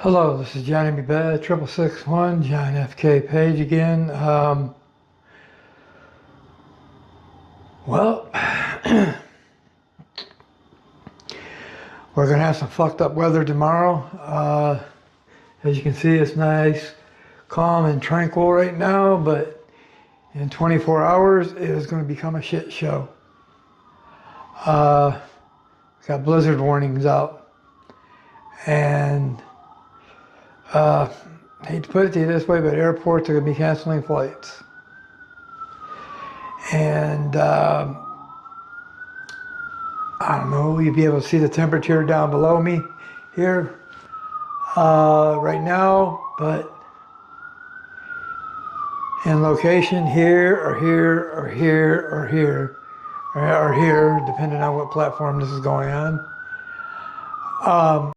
Hello, this is Johnny B. Bad, 6661, John FK Page again. Well, we're going to have some fucked up weather tomorrow. As you can see, it's nice, calm, and tranquil right now, but in 24 hours, it is going to become a shit show. Got blizzard warnings out, and hate to put it to you this way, but airports are going to be canceling flights. And I don't know, you'll be able to see the temperature down below me here right now, but in location here or here or here or here or here, depending on what platform this is going on.